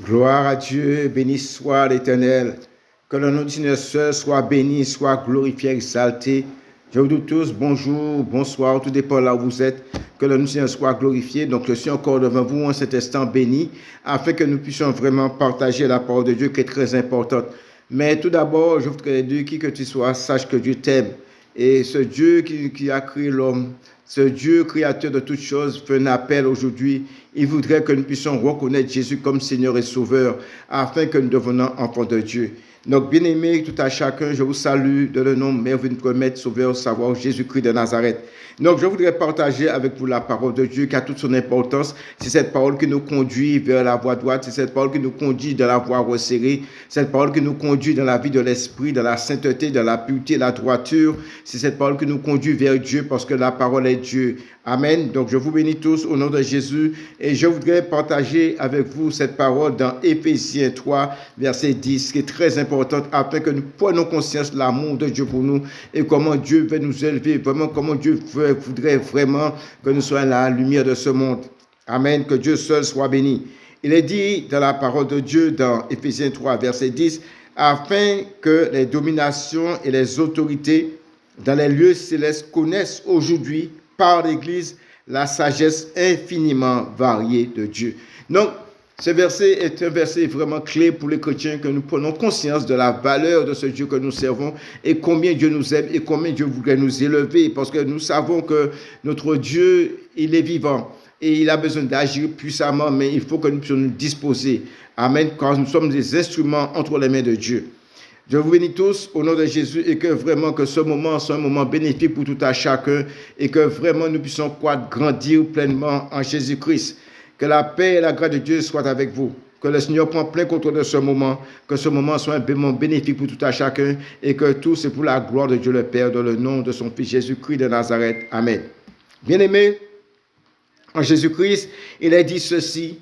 Gloire à Dieu, béni soit l'Éternel. Que le nom du Seigneur seul soit béni, soit glorifié, exalté. Je vous dis tous bonjour, bonsoir, tout dépend là où vous êtes. Que le nom du Seigneur soit glorifié. Donc je suis encore devant vous en cet instant béni, afin que nous puissions vraiment partager la parole de Dieu qui est très importante. Mais tout d'abord, je voudrais dire, qui que tu sois, sache que Dieu t'aime. Et ce Dieu qui a créé l'homme, ce Dieu créateur de toutes choses, fait un appel aujourd'hui. Il voudrait que nous puissions reconnaître Jésus comme Seigneur et Sauveur, afin que nous devenions enfants de Dieu. Donc, bien-aimés, tout à chacun, je vous salue de le nom merveilleux de notre Maître Sauveur, savoir Jésus-Christ de Nazareth. Donc, je voudrais partager avec vous la parole de Dieu qui a toute son importance. C'est cette parole qui nous conduit vers la voie droite. C'est cette parole qui nous conduit dans la voie resserrée. C'est cette parole qui nous conduit dans la vie de l'esprit, dans la sainteté, dans la pureté, la droiture. C'est cette parole qui nous conduit vers Dieu parce que la parole est Dieu. Amen. Donc, je vous bénis tous au nom de Jésus et je voudrais partager avec vous cette parole dans Éphésiens 3, verset 10, qui est très importante afin que nous prenions conscience de l'amour de Dieu pour nous et comment Dieu veut nous élever, vraiment comment Dieu voudrait vraiment que nous soyons la lumière de ce monde. Amen. Que Dieu seul soit béni. Il est dit dans la parole de Dieu dans Éphésiens 3, verset 10, afin que les dominations et les autorités dans les lieux célestes connaissent aujourd'hui par l'Église la sagesse infiniment variée de Dieu. Donc, ce verset est un verset vraiment clé pour les chrétiens, que nous prenons conscience de la valeur de ce Dieu que nous servons et combien Dieu nous aime et combien Dieu voudrait nous élever, parce que nous savons que notre Dieu, il est vivant et il a besoin d'agir puissamment, mais il faut que nous puissions nous disposer. Amen, car nous sommes des instruments entre les mains de Dieu. Je vous bénis tous au nom de Jésus et que vraiment que ce moment soit un moment bénéfique pour tout à chacun et que vraiment nous puissions croître, grandir pleinement en Jésus-Christ. Que la paix et la grâce de Dieu soient avec vous. Que le Seigneur prenne plein contrôle de ce moment. Que ce moment soit un moment bénéfique pour tout à chacun et que tout c'est pour la gloire de Dieu le Père dans le nom de son Fils Jésus-Christ de Nazareth. Amen. Bien-aimés, en Jésus-Christ, il est dit ceci,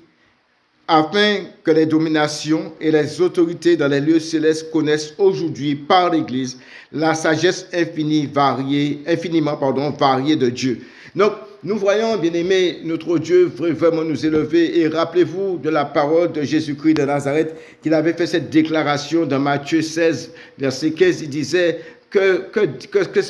afin que les dominations et les autorités dans les lieux célestes connaissent aujourd'hui par l'Église la sagesse infiniment variée de Dieu. Donc, nous voyons, bien-aimés, notre Dieu veut vraiment nous élever. Et rappelez-vous de la parole de Jésus-Christ de Nazareth, qu'il avait fait cette déclaration dans Matthieu 16, verset 15. Il disait que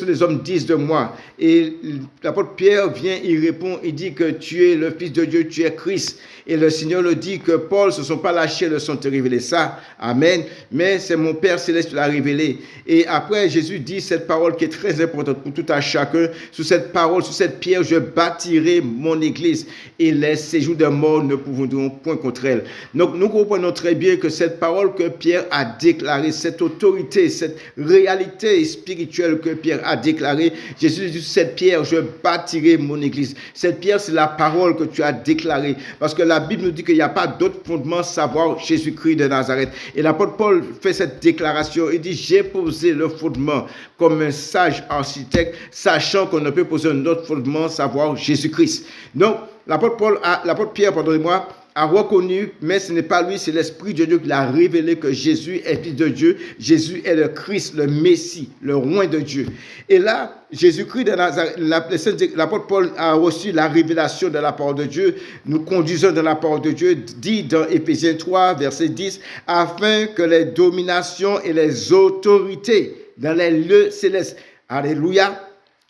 les hommes disent de moi. Et l'apôtre Pierre vient, il répond, il dit que tu es le Fils de Dieu, tu es Christ. Et le Seigneur le dit que Paul, ne se sont pas lâchés, le sont révélé ça. Amen. Mais c'est mon Père Céleste qui l'a révélé. Et après, Jésus dit cette parole qui est très importante pour tout à chacun. Sous cette parole, sous cette pierre, je bâtirai mon église. Et les séjours de mort ne pourront point contre elle. Donc, nous comprenons très bien que cette parole que Pierre a déclarée, cette autorité, cette réalité spirituelle que Pierre a déclarée, Jésus dit, cette pierre, je bâtirai mon église. Cette pierre, c'est la parole que tu as déclarée. Parce que la Bible nous dit qu'il n'y a pas d'autre fondement savoir Jésus-Christ de Nazareth. Et l'apôtre Paul fait cette déclaration. Il dit, j'ai posé le fondement comme un sage architecte, sachant qu'on ne peut poser un autre fondement savoir Jésus-Christ. Donc, l'apôtre Pierre, pardonnez-moi, a reconnu, mais ce n'est pas lui, c'est l'Esprit de Dieu qui l'a révélé que Jésus est Fils de Dieu, Jésus est le Christ, le Messie, le Roi de Dieu. Et là, Jésus-Christ de Nazareth, l'apôtre Paul a reçu la révélation de la parole de Dieu, nous conduisons dans la parole de Dieu, dit dans Éphésiens 3, verset 10, afin que les dominations et les autorités dans les lieux célestes, alléluia,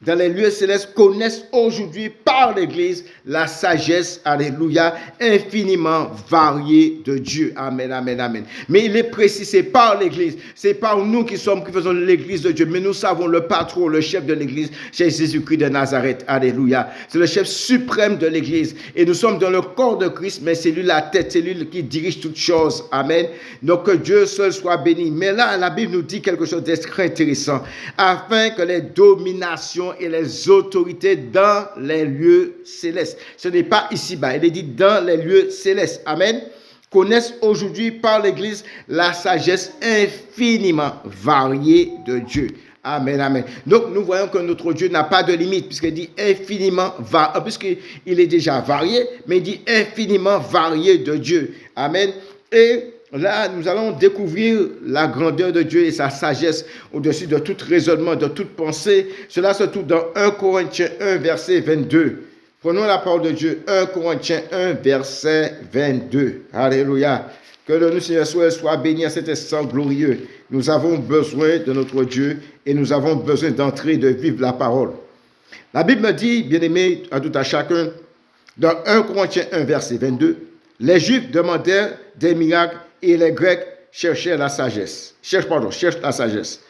dans les lieux célestes connaissent aujourd'hui par l'Église la sagesse, alléluia, infiniment variée de Dieu. Amen, amen, amen. Mais il est précis, c'est par l'Église, c'est par nous qui faisons l'Église de Dieu. Mais nous savons le patron, le chef de l'Église, c'est Jésus-Christ de Nazareth. Alléluia. C'est le chef suprême de l'Église. Et nous sommes dans le corps de Christ, mais c'est lui la tête, c'est lui qui dirige toutes choses. Amen. Donc que Dieu seul soit béni. Mais là, la Bible nous dit quelque chose d'extrêmement intéressant. Afin que les dominations et les autorités dans les lieux célestes. Ce n'est pas ici-bas, il est dit dans les lieux célestes. Amen. Connaissent aujourd'hui par l'Église la sagesse infiniment variée de Dieu. Amen, amen. Donc, nous voyons que notre Dieu n'a pas de limite, puisqu'il dit infiniment varié, puisqu'il est déjà varié, mais il dit infiniment varié de Dieu. Amen. Et là, nous allons découvrir la grandeur de Dieu et sa sagesse au-dessus de tout raisonnement, de toute pensée. Cela se trouve dans 1 Corinthiens 1, verset 22. Prenons la parole de Dieu, 1 Corinthiens 1, verset 22. Alléluia. Que le nom Seigneur soit béni à cet instant glorieux. Nous avons besoin de notre Dieu et nous avons besoin d'entrer, de vivre la parole. La Bible me dit, bien-aimé, à tout à chacun, dans 1 Corinthiens 1, verset 22, les Juifs demandèrent des miracles et les Grecs cherchent la sagesse. Cherchent la sagesse.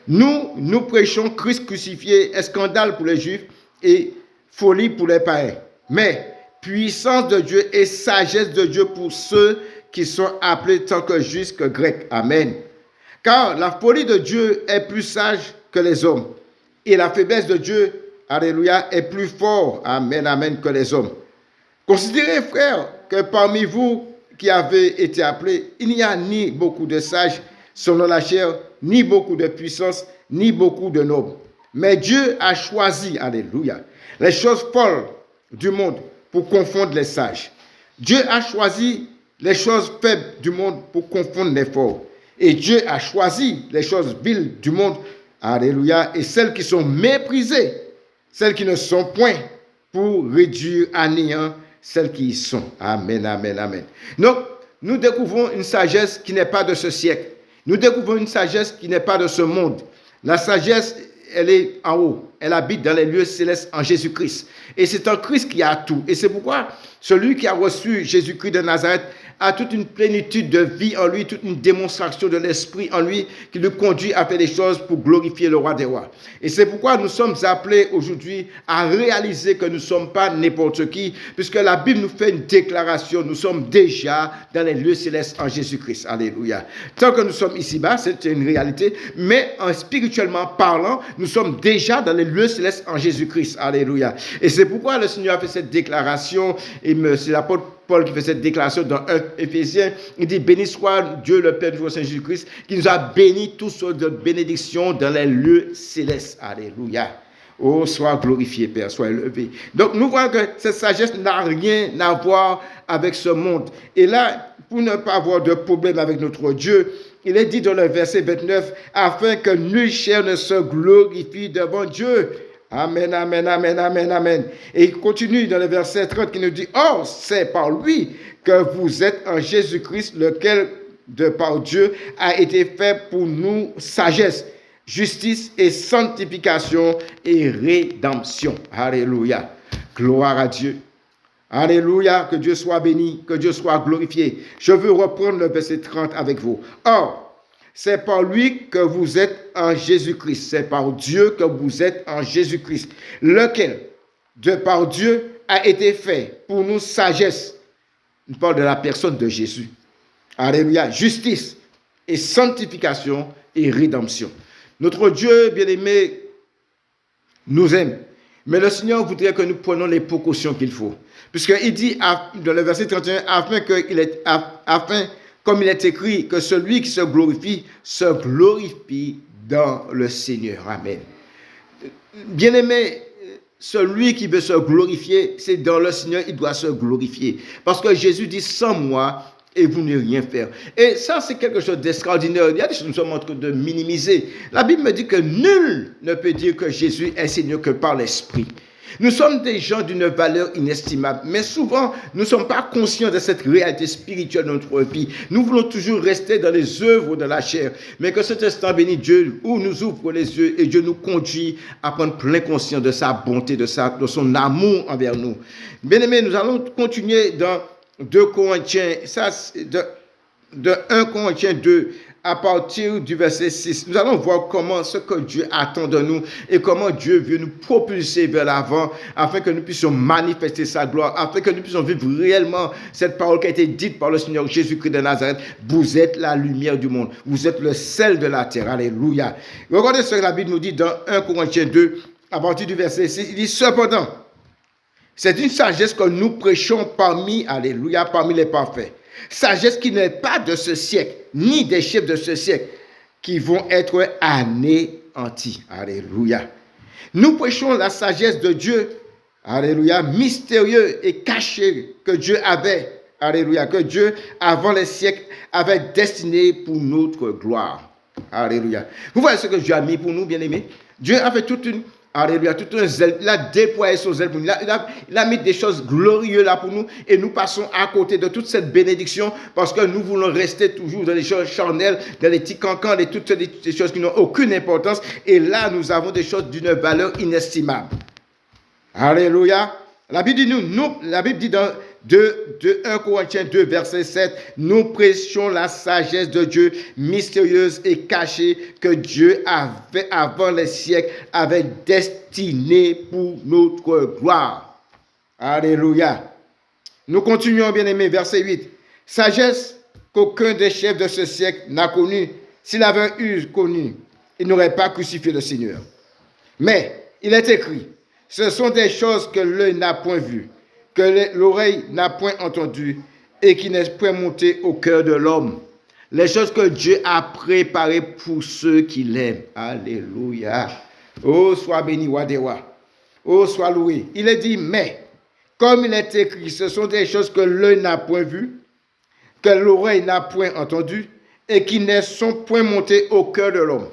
Nous prêchons Christ crucifié, est scandale pour les Juifs et folie pour les païens. Mais puissance de Dieu et sagesse de Dieu pour ceux qui sont appelés tant que Juifs que Grecs. Amen. Car la folie de Dieu est plus sage que les hommes. Et la faiblesse de Dieu, alléluia, est plus fort, amen, amen, que les hommes. Considérez, frères, que parmi vous qui avez été appelés, il n'y a ni beaucoup de sages selon la chair, ni beaucoup de puissance, ni beaucoup de nobles. Mais Dieu a choisi, alléluia, les choses folles du monde pour confondre les sages. Dieu a choisi les choses faibles du monde pour confondre les forts. Et Dieu a choisi les choses viles du monde, alléluia, et celles qui sont méprisées, celles qui ne sont point, pour réduire à néant celles qui y sont. Amen, amen, amen. Donc, nous découvrons une sagesse qui n'est pas de ce siècle. Nous découvrons une sagesse qui n'est pas de ce monde. La sagesse, elle est en haut. Elle habite dans les lieux célestes en Jésus-Christ. Et c'est en Christ qui a tout. Et c'est pourquoi celui qui a reçu Jésus-Christ de Nazareth a toute une plénitude de vie en lui, toute une démonstration de l'esprit en lui qui le conduit à faire des choses pour glorifier le roi des rois. Et c'est pourquoi nous sommes appelés aujourd'hui à réaliser que nous ne sommes pas n'importe qui, puisque la Bible nous fait une déclaration, nous sommes déjà dans les lieux célestes en Jésus-Christ. Alléluia. Tant que nous sommes ici-bas, c'est une réalité, mais spirituellement parlant, nous sommes déjà dans les lieux célestes en Jésus-Christ. Alléluia. Et c'est pourquoi le Seigneur a fait cette déclaration, et c'est l'apôtre Paul qui fait cette déclaration dans 1 Éphésiens, il dit « Béni soit Dieu le Père du Seigneur Jésus-Christ, qui nous a bénis tous sortes de bénédictions dans les lieux célestes. » Alléluia. Oh, sois glorifié, Père, sois élevé. Donc, nous voyons que cette sagesse n'a rien à voir avec ce monde. Et là, pour ne pas avoir de problème avec notre Dieu, il est dit dans le verset 29, « Afin que nulle chair ne se glorifie devant Dieu. » Amen, amen, amen, amen, amen. Et il continue dans le verset 30 qui nous dit, « Or, c'est par lui que vous êtes en Jésus-Christ, lequel, de par Dieu, a été fait pour nous sagesse, justice et sanctification et rédemption. » Alléluia. Gloire à Dieu. Alléluia. Que Dieu soit béni, que Dieu soit glorifié. Je veux reprendre le verset 30 avec vous. « Or, c'est par lui que vous êtes en Jésus-Christ. C'est par Dieu que vous êtes en Jésus-Christ. Lequel, de par Dieu, a été fait pour nous sagesse. » On parle de la personne de Jésus. Alléluia. Justice et sanctification et rédemption. Notre Dieu, bien-aimé, nous aime. Mais le Seigneur voudrait que nous prenions les précautions qu'il faut. Puisqu'il dit dans le verset 31, comme il est écrit, que celui qui se glorifie dans le Seigneur. Amen. Bien-aimé, celui qui veut se glorifier, c'est dans le Seigneur, il doit se glorifier. Parce que Jésus dit, sans moi, et vous ne rien faire. Et ça, c'est quelque chose d'extraordinaire. Il y a des choses que nous sommes en train de minimiser. La Bible me dit que nul ne peut dire que Jésus est Seigneur que par l'Esprit. Nous sommes des gens d'une valeur inestimable, mais souvent, nous ne sommes pas conscients de cette réalité spirituelle de notre vie. Nous voulons toujours rester dans les œuvres de la chair, mais que cet instant béni, Dieu nous ouvre les yeux et Dieu nous conduit à prendre plein conscience de sa bonté, de son amour envers nous. Bien-aimés, nous allons continuer dans 2 Corinthiens, de 1 Corinthiens 2, à partir du verset 6, nous allons voir comment ce que Dieu attend de nous et comment Dieu veut nous propulser vers l'avant afin que nous puissions manifester sa gloire, afin que nous puissions vivre réellement cette parole qui a été dite par le Seigneur Jésus-Christ de Nazareth. Vous êtes la lumière du monde, vous êtes le sel de la terre. Alléluia. Regardez ce que la Bible nous dit dans 1 Corinthiens 2, à partir du verset 6, il dit « Cependant, c'est une sagesse que nous prêchons parmi les parfaits. Sagesse qui n'est pas de ce siècle, ni des chefs de ce siècle, qui vont être anéantis. » Alléluia. Nous prêchons la sagesse de Dieu, alléluia, mystérieux et caché que Dieu avait, alléluia, que Dieu, avant les siècles, avait destiné pour notre gloire. Alléluia. Vous voyez ce que Dieu a mis pour nous, bien-aimés? Dieu a fait toute une Alléluia, tout un zèle. Il a déployé son zèle pour nous. Il a mis des choses glorieuses là pour nous. Et nous passons à côté de toute cette bénédiction parce que nous voulons rester toujours dans les choses charnelles, dans les petits cancans, de toutes les choses qui n'ont aucune importance. Et là, nous avons des choses d'une valeur inestimable. Alléluia. La Bible dit dans 1 Corinthiens 2, verset 7, nous prêchons la sagesse de Dieu mystérieuse et cachée que Dieu avait avant les siècles, avait destinée pour notre gloire. Alléluia. Nous continuons, bien-aimés, verset 8. Sagesse qu'aucun des chefs de ce siècle n'a connue. S'il avait eu connu, il n'aurait pas crucifié le Seigneur. Mais il est écrit, ce sont des choses que l'œil n'a point vues, que l'oreille n'a point entendues et qui n'est point monté au cœur de l'homme. Les choses que Dieu a préparées pour ceux qui l'aiment. Alléluia. Oh, sois béni, Wadewa. Oh, sois loué. Il est dit, mais, comme il est écrit, ce sont des choses que l'œil n'a point vues, que l'oreille n'a point entendues et qui ne sont point montées au cœur de l'homme.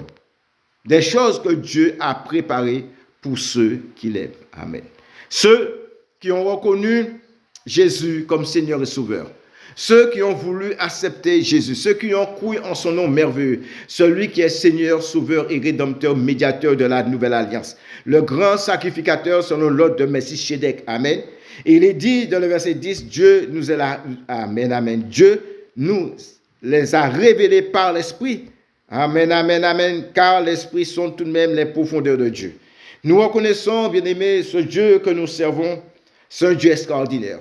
Des choses que Dieu a préparées pour ceux qui l'aiment. Amen. Ceux qui ont reconnu Jésus comme Seigneur et Sauveur. Ceux qui ont voulu accepter Jésus. Ceux qui ont cru en son nom merveilleux. Celui qui est Seigneur, Sauveur et Rédempteur, médiateur de la nouvelle alliance. Le grand sacrificateur selon l'ordre de Melchisédek. Amen. Et il est dit dans le verset 10, Dieu nous est là. Amen, amen. Dieu nous les a révélés par l'Esprit. Amen, amen, amen. Car l'Esprit sont tout de même les profondeurs de Dieu. Nous reconnaissons, bien-aimés, ce Dieu que nous servons, c'est un Dieu extraordinaire.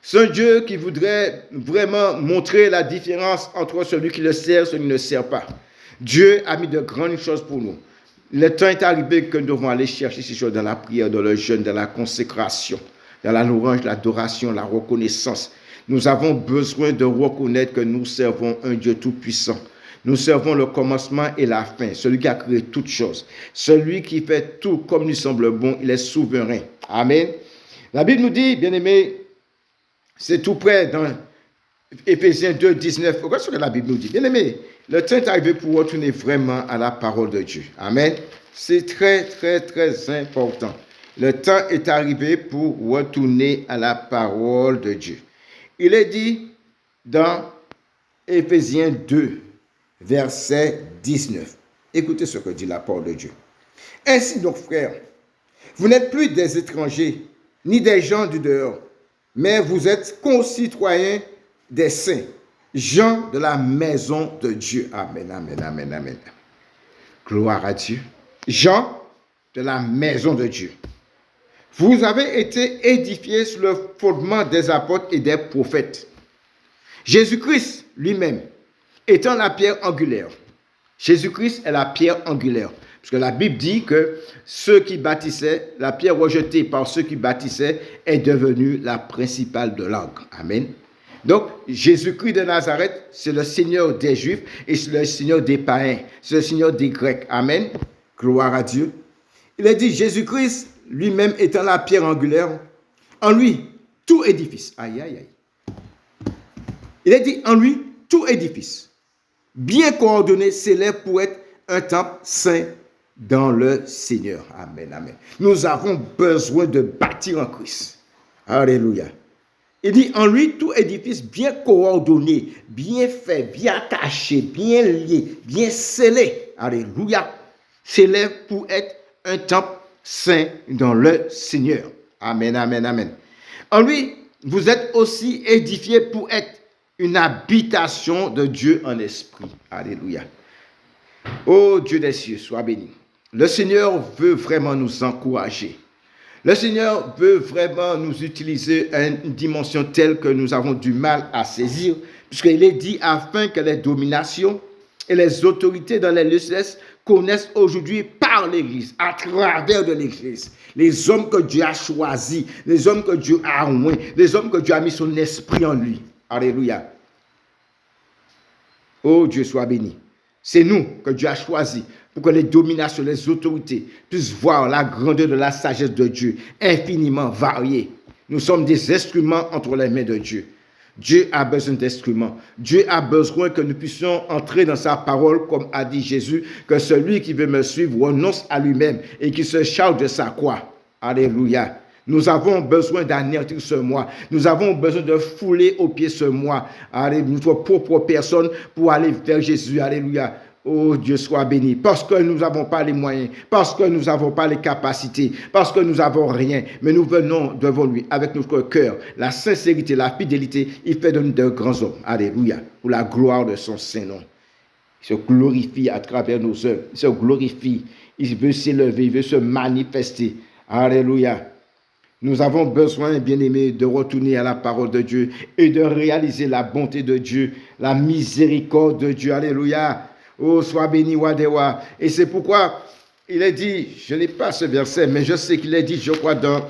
C'est un Dieu qui voudrait vraiment montrer la différence entre celui qui le sert et celui qui ne le sert pas. Dieu a mis de grandes choses pour nous. Le temps est arrivé que nous devons aller chercher ces choses dans la prière, dans le jeûne, dans la consécration, dans la louange, l'adoration, la reconnaissance. Nous avons besoin de reconnaître que nous servons un Dieu tout-puissant. Nous servons le commencement et la fin, celui qui a créé toutes choses, celui qui fait tout comme lui semble bon, il est souverain. Amen. La Bible nous dit, bien-aimés, c'est tout près dans Éphésiens 2, 19. Regarde ce que la Bible nous dit. Bien-aimés, le temps est arrivé pour retourner vraiment à la parole de Dieu. Amen. C'est très, très, très important. Le temps est arrivé pour retourner à la parole de Dieu. Il est dit dans Éphésiens 2, verset 19. Écoutez ce que dit la parole de Dieu. Ainsi donc, frères, vous n'êtes plus des étrangers, ni des gens du dehors, mais vous êtes concitoyens des saints, gens de la maison de Dieu. Amen, amen, amen, amen. Gloire à Dieu. Gens de la maison de Dieu. Vous avez été édifiés sur le fondement des apôtres et des prophètes. Jésus-Christ lui-même étant la pierre angulaire. Jésus-Christ est la pierre angulaire. Parce que la Bible dit que ceux qui bâtissaient, la pierre rejetée par ceux qui bâtissaient est devenue la principale de l'angle. Amen. Donc, Jésus-Christ de Nazareth, c'est le Seigneur des Juifs et c'est le Seigneur des païens. C'est le Seigneur des Grecs. Amen. Gloire à Dieu. Il a dit, Jésus-Christ lui-même étant la pierre angulaire, en lui, tout édifice. Aïe, aïe, aïe. Il a dit, en lui, tout édifice, bien coordonné, s'élève pour être un temple saint dans le Seigneur. Amen, amen. Nous avons besoin de bâtir en Christ. Alléluia. Il dit, en lui, tout édifice bien coordonné, bien fait, bien attaché, bien lié, bien scellé. Alléluia. S'élève pour être un temple saint dans le Seigneur. Amen, amen, amen. En lui, vous êtes aussi édifiés pour être une habitation de Dieu en esprit. Alléluia. Oh Dieu des cieux, sois béni. Le Seigneur veut vraiment nous encourager. Le Seigneur veut vraiment nous utiliser à une dimension telle que nous avons du mal à saisir, puisqu'il est dit afin que les dominations et les autorités dans les lieux célestes connaissent aujourd'hui par l'Église, à travers de l'Église, les hommes que Dieu a choisis, les hommes que Dieu a oints, les hommes que Dieu a mis son esprit en lui. Alléluia. Oh Dieu, sois béni. C'est nous que Dieu a choisi pour que les dominations, les autorités puissent voir la grandeur de la sagesse de Dieu, infiniment variée. Nous sommes des instruments entre les mains de Dieu. Dieu a besoin d'instruments. Dieu a besoin que nous puissions entrer dans sa parole, comme a dit Jésus, que celui qui veut me suivre renonce à lui-même et qui se charge de sa croix. Alléluia. Nous avons besoin d'anéantir ce moi. Nous avons besoin de fouler aux pieds ce moi. Alléluia. Notre propre personne pour aller vers Jésus. Alléluia. Oh, Dieu soit béni. Parce que nous n'avons pas les moyens, parce que nous n'avons pas les capacités, parce que nous n'avons rien. Mais nous venons devant lui avec notre cœur, la sincérité, la fidélité. Il fait de nous de grands hommes. Alléluia. Pour la gloire de son Saint-Nom. Il se glorifie à travers nos œuvres. Il se glorifie. Il veut s'élever, il veut se manifester. Alléluia. Nous avons besoin, bien-aimés, de retourner à la parole de Dieu et de réaliser la bonté de Dieu, la miséricorde de Dieu. Alléluia. Oh, sois béni, Wadewa. Et c'est pourquoi il est dit, je n'ai pas ce verset, mais je sais qu'il est dit, je crois, dans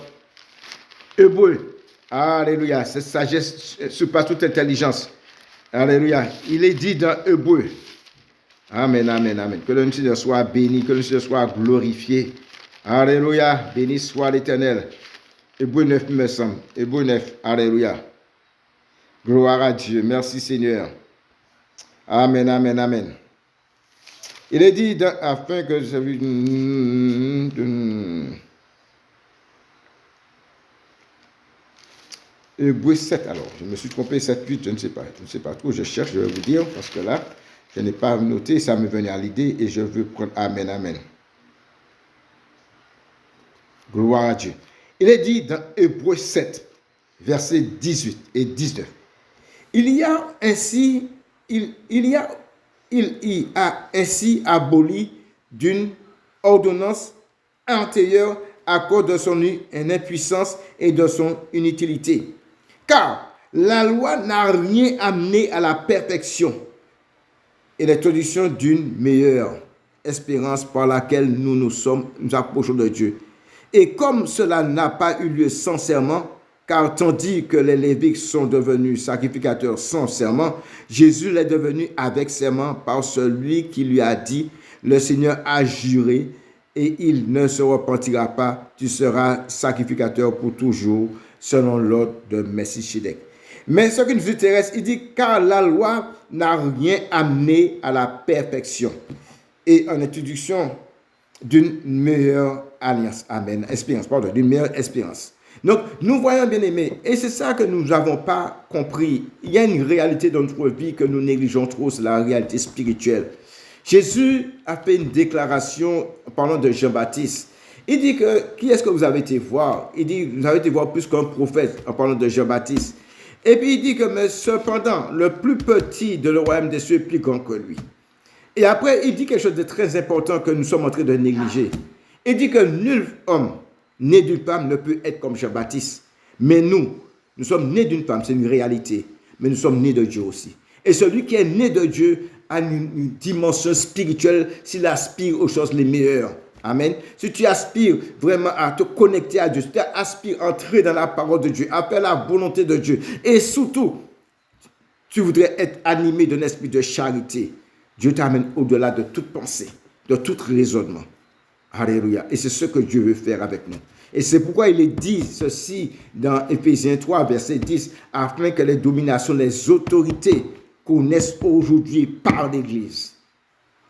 Hébreu. Alléluia. Cette sagesse surpasse toute intelligence. Alléluia. Il est dit dans Hébreu. Amen, amen, amen. Que le Seigneur soit béni, que le Seigneur soit glorifié. Alléluia. Béni soit l'Éternel. Hébreu 9, me semble. Hébreu 9. Alléluia. Gloire à Dieu. Merci, Seigneur. Amen, amen, amen. Il est dit, afin que je... Hébreu 7, alors. Je me suis trompé, 7, 8, je ne sais pas. Je ne sais pas trop, je cherche, je vais vous dire, parce que là, je n'ai pas noté, ça me venait à l'idée et je veux prendre Amen, amen. Gloire à Dieu. Il est dit dans Hébreu 7, versets 18 et 19. Il y a ainsi aboli d'une ordonnance antérieure à cause de son impuissance et de son inutilité. Car la loi n'a rien amené à la perfection et l'introduction d'une meilleure espérance par laquelle nous approchons de Dieu. Et comme cela n'a pas eu lieu sans serment, car tandis que les Lévites sont devenus sacrificateurs sans serment, Jésus l'est devenu avec serment par celui qui lui a dit, le Seigneur a juré et il ne se repentira pas, tu seras sacrificateur pour toujours, selon l'ordre de Melchisédek. Mais ce qui nous intéresse, il dit, car la loi n'a rien amené à la perfection et en introduction d'une meilleure alliance, amen, espérance, pardon, d'une meilleure espérance. Donc, nous voyons, bien aimés, et c'est ça que nous n'avons pas compris. Il y a une réalité dans notre vie que nous négligeons trop, c'est la réalité spirituelle. Jésus a fait une déclaration en parlant de Jean-Baptiste. Il dit que, qui est-ce que vous avez été voir? Il dit, vous avez été voir plus qu'un prophète en parlant de Jean-Baptiste. Et puis il dit que, mais cependant, le plus petit de le royaume des cieux est plus grand que lui. Et après, il dit quelque chose de très important que nous sommes en train de négliger. Il dit que nul homme né d'une femme ne peut être comme Jean-Baptiste. Mais nous sommes nés d'une femme, c'est une réalité. Mais nous sommes nés de Dieu aussi. Et celui qui est né de Dieu a une dimension spirituelle s'il aspire aux choses les meilleures. Amen. Si tu aspires vraiment à te connecter à Dieu, si tu aspires à entrer dans la parole de Dieu, à faire la volonté de Dieu, et surtout, tu voudrais être animé d'un esprit de charité, Dieu t'amène au-delà de toute pensée, de tout raisonnement. Alléluia. Et c'est ce que Dieu veut faire avec nous. Et c'est pourquoi il est dit ceci dans Éphésiens 3, verset 10, afin que les dominations, les autorités connaissent aujourd'hui par l'Église.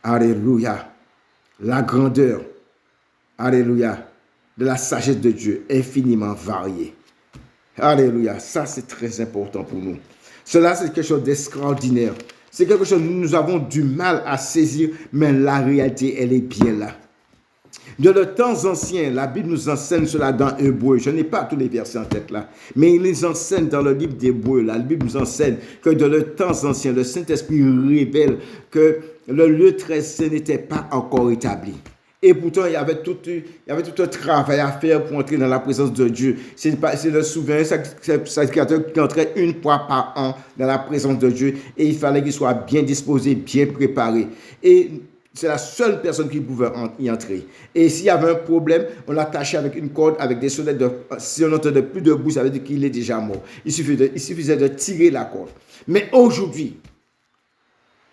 Alléluia. La grandeur, alléluia, de la sagesse de Dieu, infiniment variée. Alléluia. Ça, c'est très important pour nous. Cela, c'est quelque chose d'extraordinaire. C'est quelque chose que nous avons du mal à saisir, mais la réalité, elle est bien là. De le temps ancien, la Bible nous enseigne cela dans Hébreu. Je n'ai pas tous les versets en tête là, mais il nous enseigne dans le livre d'Hébreu. La Bible nous enseigne que de le temps ancien, le Saint-Esprit révèle que le lieu très saint n'était pas encore établi. Et pourtant, il y avait tout un travail à faire pour entrer dans la présence de Dieu. C'est le souverain sacrificateur qui entrait une fois par an dans la présence de Dieu. Et il fallait qu'il soit bien disposé, bien préparé. Et c'est la seule personne qui pouvait y entrer. Et s'il y avait un problème, on l'attachait avec une corde, avec des sonnettes. Si on n'entendait plus debout, ça veut dire qu'il est déjà mort. Il suffisait de tirer la corde. Mais aujourd'hui,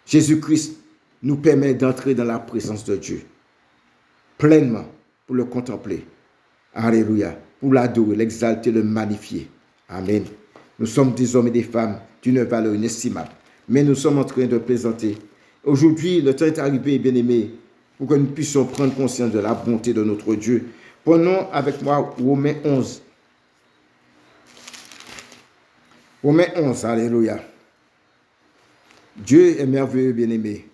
Jésus-Christ nous permet d'entrer dans la présence de Dieu pleinement pour le contempler. Alléluia. Pour l'adorer, l'exalter, le magnifier. Amen. Nous sommes des hommes et des femmes d'une valeur inestimable. Mais nous sommes en train de plaisanter. Aujourd'hui, le temps est arrivé, bien-aimés, pour que nous puissions prendre conscience de la bonté de notre Dieu. Prenons avec moi Romains 11. Romains 11, alléluia. Dieu est merveilleux, bien-aimé.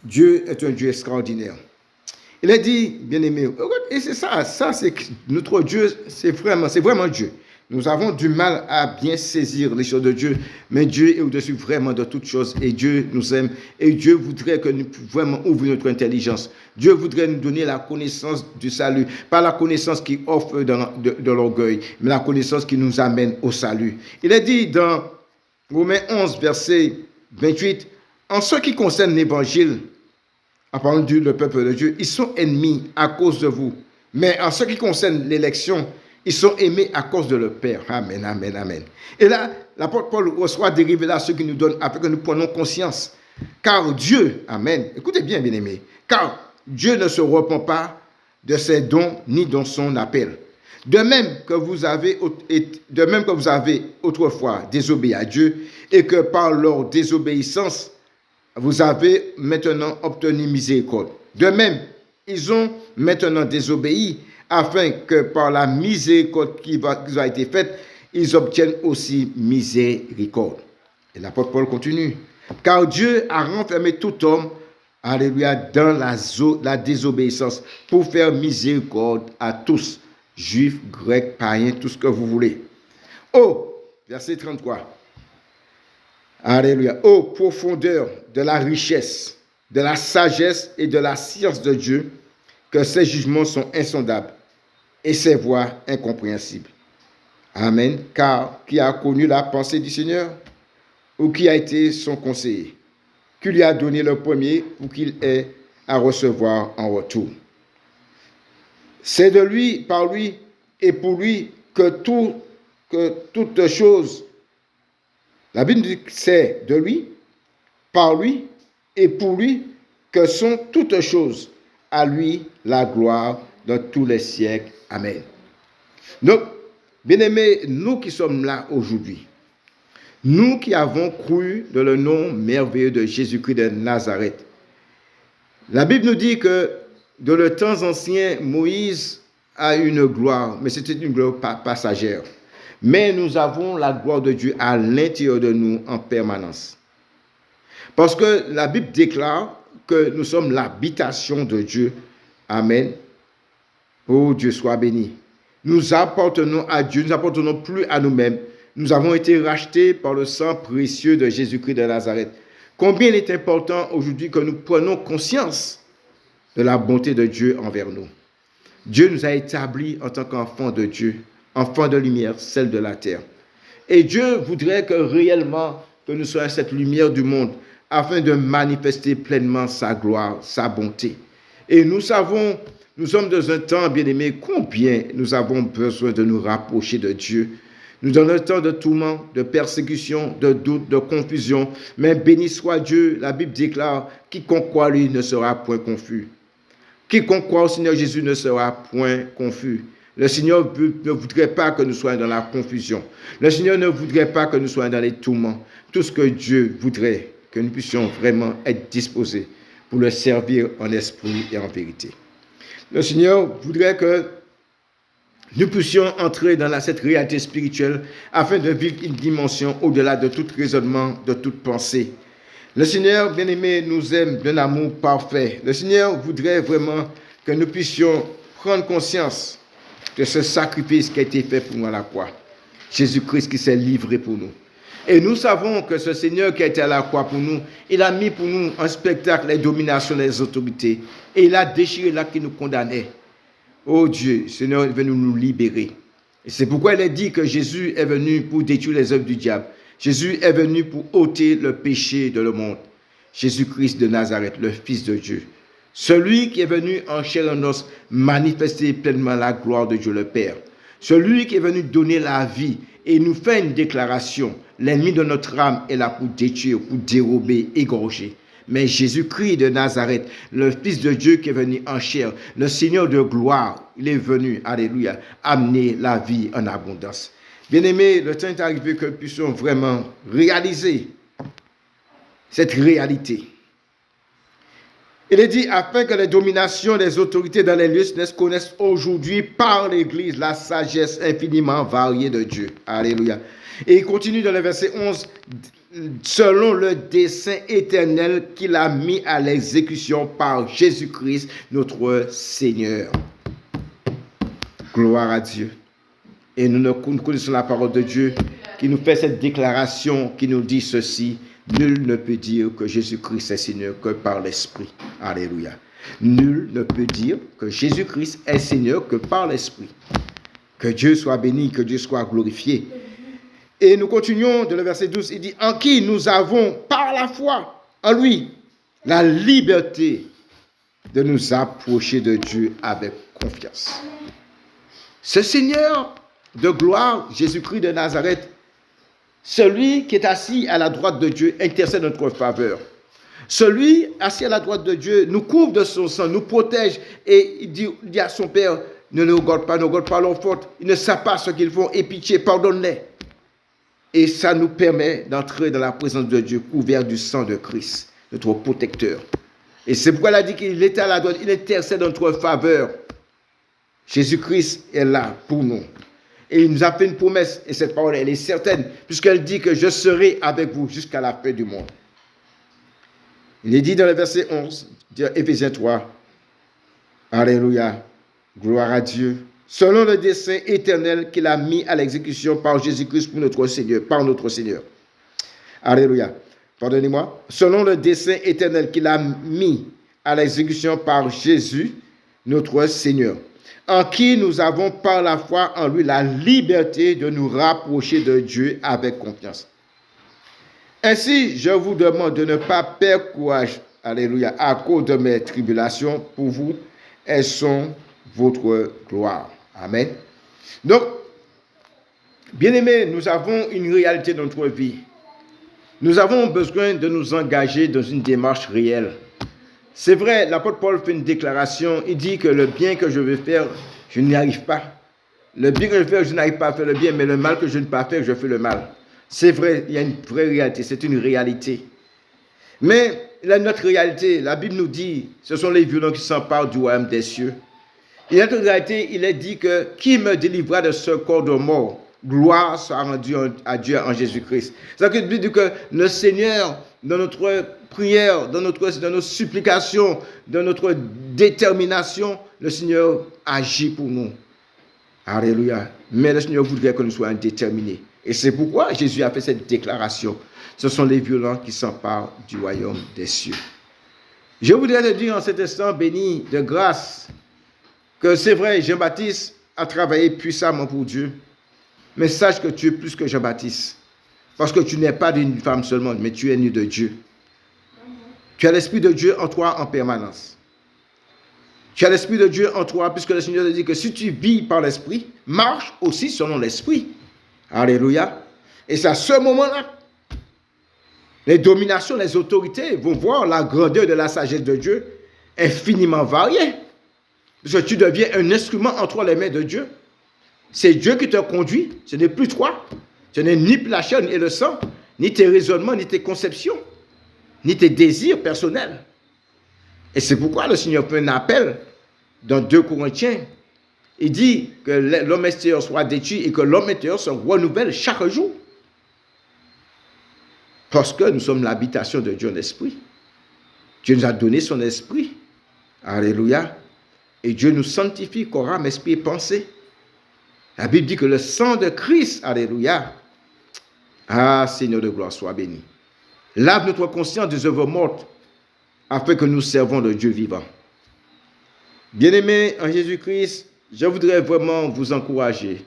Dieu est un Dieu extraordinaire. Il a dit, bien-aimé, et c'est ça c'est notre Dieu, c'est vraiment Dieu. Nous avons du mal à bien saisir les choses de Dieu, mais Dieu est au-dessus vraiment de toutes choses et Dieu nous aime et Dieu voudrait que nous vraiment ouvrir notre intelligence. Dieu voudrait nous donner la connaissance du salut, pas la connaissance qui offre de l'orgueil, mais la connaissance qui nous amène au salut. Il est dit dans Romains 11, verset 28, en ce qui concerne l'évangile, en parlant du peuple de Dieu, ils sont ennemis à cause de vous. Mais en ce qui concerne l'élection, ils sont aimés à cause de leur Père. Amen, amen, amen. Et là, l'apôtre Paul reçoit des révélations qui nous donnent afin que nous prenions conscience. Car Dieu, amen, écoutez bien, bien-aimés, car Dieu ne se repent pas de ses dons ni de son appel. De même que vous avez autrefois désobéi à Dieu et que par leur désobéissance, vous avez maintenant obtenu miséricorde. De même, ils ont maintenant désobéi afin que par la miséricorde qui a été faite, ils obtiennent aussi miséricorde. Et l'apôtre Paul continue. Car Dieu a renfermé tout homme, alléluia, dans la désobéissance pour faire miséricorde à tous, juifs, grecs, païens, tout ce que vous voulez. Oh, verset 33. Alléluia. Ô profondeur de la richesse, de la sagesse et de la science de Dieu, que ses jugements sont insondables et ses voies incompréhensibles. Amen. Car qui a connu la pensée du Seigneur ou qui a été son conseiller, qui lui a donné le premier ou qu'il ait à recevoir en retour. C'est de lui, par lui et pour lui que toutes choses. La Bible dit que c'est de lui, par lui et pour lui que sont toutes choses. À lui la gloire dans tous les siècles. Amen. Donc, bien-aimés, nous qui sommes là aujourd'hui, nous qui avons cru dans le nom merveilleux de Jésus-Christ de Nazareth, la Bible nous dit que dans le temps ancien, Moïse a une gloire, mais c'était une gloire passagère. Mais nous avons la gloire de Dieu à l'intérieur de nous en permanence. Parce que la Bible déclare que nous sommes l'habitation de Dieu. Amen. Oh, Dieu soit béni. Nous appartenons à Dieu, nous n'appartenons plus à nous-mêmes. Nous avons été rachetés par le sang précieux de Jésus-Christ de Nazareth. Combien il est important aujourd'hui que nous prenions conscience de la bonté de Dieu envers nous. Dieu nous a établis en tant qu'enfants de Dieu, enfants de lumière, celle de la terre. Et Dieu voudrait que réellement que nous soyons cette lumière du monde afin de manifester pleinement sa gloire, sa bonté. Et nous savons, nous sommes dans un temps, bien-aimés, combien nous avons besoin de nous rapprocher de Dieu. Nous dans un temps de tourment, de persécution, de doute, de confusion. Mais béni soit Dieu, la Bible déclare, quiconque croit lui ne sera point confus. Quiconque croit au Seigneur Jésus ne sera point confus. Le Seigneur ne voudrait pas que nous soyons dans la confusion. Le Seigneur ne voudrait pas que nous soyons dans les tourments. Tout ce que Dieu voudrait, que nous puissions vraiment être disposés pour le servir en esprit et en vérité. Le Seigneur voudrait que nous puissions entrer dans cette réalité spirituelle afin de vivre une dimension au-delà de tout raisonnement, de toute pensée. Le Seigneur, bien-aimé, nous aime d'un amour parfait. Le Seigneur voudrait vraiment que nous puissions prendre conscience de ce sacrifice qui a été fait pour nous à la croix. Jésus-Christ qui s'est livré pour nous. Et nous savons que ce Seigneur qui a été à la croix pour nous, il a mis pour nous en spectacle les dominations des autorités. Et il a déchiré l'acte qui nous condamnait. Oh Dieu, le Seigneur est venu nous libérer. Et c'est pourquoi il est dit que Jésus est venu pour détruire les œuvres du diable. Jésus est venu pour ôter le péché de le monde. Jésus-Christ de Nazareth, le Fils de Dieu. Celui qui est venu en chair et en os manifester pleinement la gloire de Dieu le Père. Celui qui est venu donner la vie et nous fait une déclaration. L'ennemi de notre âme est là pour détruire, pour dérober, égorger. Mais Jésus-Christ de Nazareth, le Fils de Dieu qui est venu en chair, le Seigneur de gloire, il est venu, alléluia, amener la vie en abondance. Bien-aimés, le temps est arrivé que nous puissions vraiment réaliser cette réalité. Il est dit, afin que les dominations des autorités dans les lieux célestes connaissent aujourd'hui par l'Église la sagesse infiniment variée de Dieu. Alléluia. Et il continue dans le verset 11, selon le dessein éternel qu'il a mis à l'exécution par Jésus-Christ, notre Seigneur. Gloire à Dieu. Et nous connaissons la parole de Dieu qui nous fait cette déclaration, qui nous dit ceci. Nul ne peut dire que Jésus-Christ est Seigneur que par l'Esprit. Alléluia. Nul ne peut dire que Jésus-Christ est Seigneur que par l'Esprit. Que Dieu soit béni, que Dieu soit glorifié. Et nous continuons dans le verset 12. Il dit, en qui nous avons par la foi, en lui, la liberté de nous approcher de Dieu avec confiance. Ce Seigneur de gloire, Jésus-Christ de Nazareth, celui qui est assis à la droite de Dieu intercède en notre faveur. Celui assis à la droite de Dieu nous couvre de son sang, nous protège et il dit à son Père, ne nous regarde pas leurs fautes, ils ne savent pas ce qu'ils font, aie pitié, pardonne-les. Et ça nous permet d'entrer dans la présence de Dieu couvert du sang de Christ, notre protecteur. Et c'est pourquoi il a dit qu'il était à la droite, il intercède en notre faveur. Jésus-Christ est là pour nous. Et il nous a fait une promesse, et cette parole, elle est certaine, puisqu'elle dit que je serai avec vous jusqu'à la fin du monde. Il est dit dans le verset 11, Éphésiens 3, Alléluia, gloire à Dieu, selon le dessein éternel qu'il a mis à l'exécution par Jésus-Christ pour notre Seigneur, par notre Seigneur. Alléluia, pardonnez-moi, selon le dessein éternel qu'il a mis à l'exécution par Jésus, notre Seigneur, en qui nous avons par la foi en lui la liberté de nous rapprocher de Dieu avec confiance. Ainsi, je vous demande de ne pas perdre courage, alléluia, à cause de mes tribulations pour vous, elles sont votre gloire. Amen. Donc, bien-aimés, nous avons une réalité dans notre vie. Nous avons besoin de nous engager dans une démarche réelle. C'est vrai, l'apôtre Paul fait une déclaration, il dit que le bien que je veux faire, je n'y arrive pas. Le bien que je veux faire, je n'arrive pas à faire le bien, mais le mal que je ne peux pas faire, je fais le mal. C'est vrai, il y a une vraie réalité, c'est une réalité. Mais notre réalité, la Bible nous dit, ce sont les violents qui s'emparent du royaume des cieux. Et notre réalité, il est dit que qui me délivrera de ce corps de mort? Gloire soit rendue à Dieu en Jésus-Christ. C'est-à-dire que Dieu dit que le Seigneur, dans notre prière, dans nos supplications, dans notre détermination, le Seigneur agit pour nous. Alléluia. Mais le Seigneur voudrait que nous soyons déterminés. Et c'est pourquoi Jésus a fait cette déclaration. Ce sont les violents qui s'emparent du royaume des cieux. Je voudrais te dire en cet instant béni de grâce que c'est vrai, Jean-Baptiste a travaillé puissamment pour Dieu. Mais sache que tu es plus que Jean-Baptiste. Parce que tu n'es pas d'une femme seulement, mais tu es né de Dieu. Tu as l'Esprit de Dieu en toi en permanence. Tu as l'Esprit de Dieu en toi, puisque le Seigneur te dit que si tu vis par l'Esprit, marche aussi selon l'Esprit. Alléluia. Et c'est à ce moment-là, les dominations, les autorités vont voir la grandeur de la sagesse de Dieu infiniment variée. Parce que tu deviens un instrument entre les mains de Dieu. C'est Dieu qui te conduit, ce n'est plus toi. Ce n'est ni la chair ni le sang, ni tes raisonnements, ni tes conceptions, ni tes désirs personnels. Et c'est pourquoi le Seigneur fait un appel dans 2 Corinthiens. Il dit que l'homme extérieur soit détruit et que l'homme intérieur se renouvelle chaque jour. Parce que nous sommes l'habitation de Dieu en esprit. Dieu nous a donné son esprit. Alléluia. Et Dieu nous sanctifie corps, âme, esprit et pensée. La Bible dit que le sang de Christ, alléluia, ah Seigneur de gloire, sois béni. Lave notre conscience des œuvres mortes afin que nous servons le Dieu vivant. Bien-aimés en Jésus-Christ, je voudrais vraiment vous encourager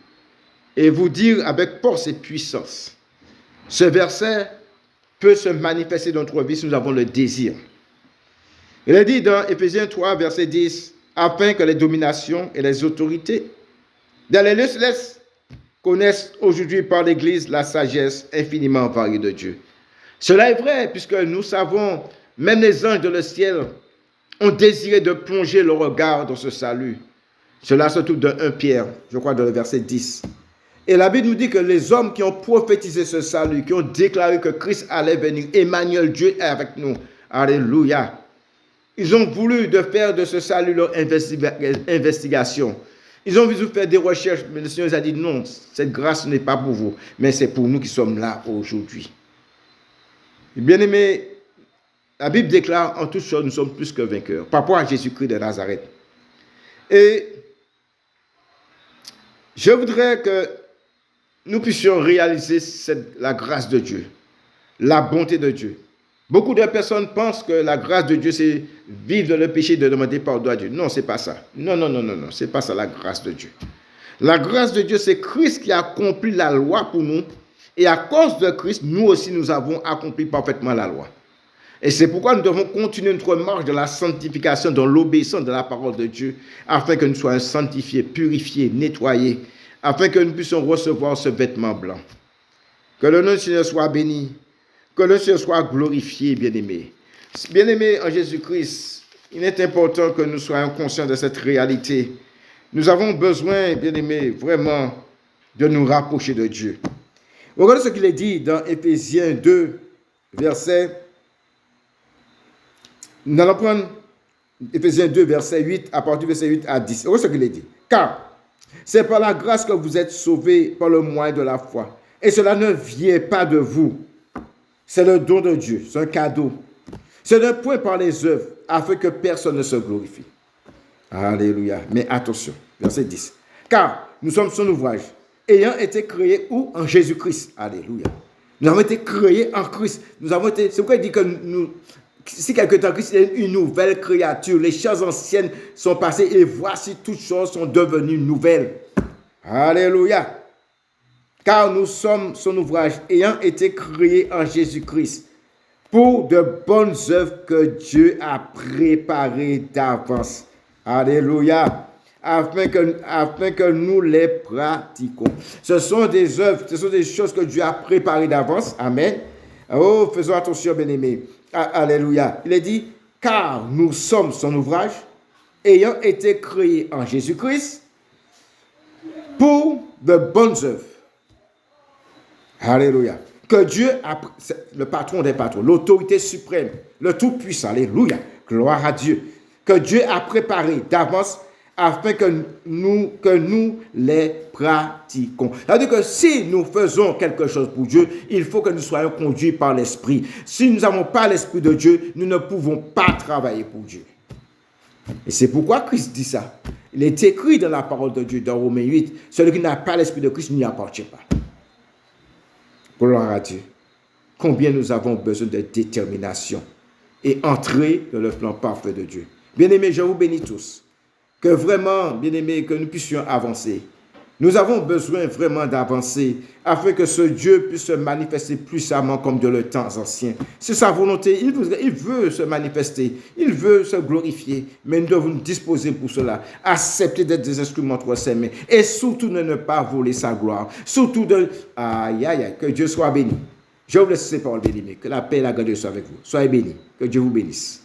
et vous dire avec force et puissance, ce verset peut se manifester dans notre vie si nous avons le désir. Il est dit dans Éphésiens 3, verset 10, afin que les dominations et les autorités dans les lieux célestes connaissent aujourd'hui par l'Église la sagesse infiniment variée de Dieu. Cela est vrai, puisque nous savons, même les anges dans le ciel ont désiré de plonger leur regard dans ce salut. Cela se trouve dans 1 Pierre, je crois dans le verset 10. Et la Bible nous dit que les hommes qui ont prophétisé ce salut, qui ont déclaré que Christ allait venir, Emmanuel, Dieu est avec nous. Alléluia. Ils ont voulu de faire de ce salut leur investigation. Ils ont voulu faire des recherches, mais le Seigneur a dit non, cette grâce n'est pas pour vous, mais c'est pour nous qui sommes là aujourd'hui. Bien-aimés, la Bible déclare en toutes choses, nous sommes plus que vainqueurs, par rapport à Jésus-Christ de Nazareth. Et je voudrais que nous puissions réaliser la grâce de Dieu, la bonté de Dieu. Beaucoup de personnes pensent que la grâce de Dieu, c'est vivre dans le péché, de demander pardon à Dieu. Non, c'est pas ça. Non, c'est pas ça la grâce de Dieu. La grâce de Dieu, c'est Christ qui a accompli la loi pour nous. Et à cause de Christ, nous aussi, nous avons accompli parfaitement la loi. Et c'est pourquoi nous devons continuer notre marche de la sanctification, dans l'obéissance de la parole de Dieu, afin que nous soyons sanctifiés, purifiés, nettoyés, afin que nous puissions recevoir ce vêtement blanc. Que le nom du Seigneur soit béni, que le Seigneur soit glorifié, bien-aimés. Bien-aimés en Jésus-Christ, il est important que nous soyons conscients de cette réalité. Nous avons besoin, bien-aimés, vraiment de nous rapprocher de Dieu. Regardez ce qu'il est dit dans Éphésiens 2, verset... Nous allons prendre Éphésiens 2, verset 8, à partir du verset 8 à 10. Regardez ce qu'il est dit. Car c'est par la grâce que vous êtes sauvés par le moyen de la foi. Et cela ne vient pas de vous. C'est le don de Dieu, c'est un cadeau. Ce n'est point par les œuvres, afin que personne ne se glorifie. Alléluia. Mais attention, verset 10. Car nous sommes son ouvrage, ayant été créés où? En Jésus-Christ. Alléluia. Nous avons été créés en Christ. C'est pourquoi il dit que si quelqu'un est en Christ, il est une nouvelle créature. Les choses anciennes sont passées et voici toutes choses sont devenues nouvelles. Alléluia. Car nous sommes son ouvrage, ayant été créés en Jésus-Christ, pour de bonnes œuvres que Dieu a préparées d'avance. Alléluia. Afin que nous les pratiquions. Ce sont des œuvres, ce sont des choses que Dieu a préparées d'avance. Amen. Oh, faisons attention, bien-aimés. Alléluia. Il est dit, car nous sommes son ouvrage, ayant été créés en Jésus-Christ, pour de bonnes œuvres. Alléluia. Que Dieu, le patron des patrons, l'autorité suprême, le tout-puissant, alléluia, gloire à Dieu, que Dieu a préparé d'avance afin que nous les pratiquions. C'est-à-dire que si nous faisons quelque chose pour Dieu, il faut que nous soyons conduits par l'Esprit. Si nous n'avons pas l'Esprit de Dieu, nous ne pouvons pas travailler pour Dieu. Et c'est pourquoi Christ dit ça. Il est écrit dans la parole de Dieu, dans Romains 8, celui qui n'a pas l'Esprit de Christ n'y appartient pas. Gloire à Dieu. Combien nous avons besoin de détermination et entrer dans le plan parfait de Dieu. Bien-aimés, je vous bénis tous. Que vraiment, bien-aimés, que nous puissions avancer. Nous avons besoin vraiment d'avancer afin que ce Dieu puisse se manifester puissamment comme de le temps ancien. C'est sa volonté. Il veut se manifester. Il veut se glorifier. Mais nous devons nous disposer pour cela. Accepter d'être des instruments entre ses mains. Et surtout ne pas voler sa gloire. Surtout que Dieu soit béni. Je vous laisse ces paroles, bien-aimés. Que la paix et la grâce de Dieu soient avec vous. Soyez bénis. Que Dieu vous bénisse.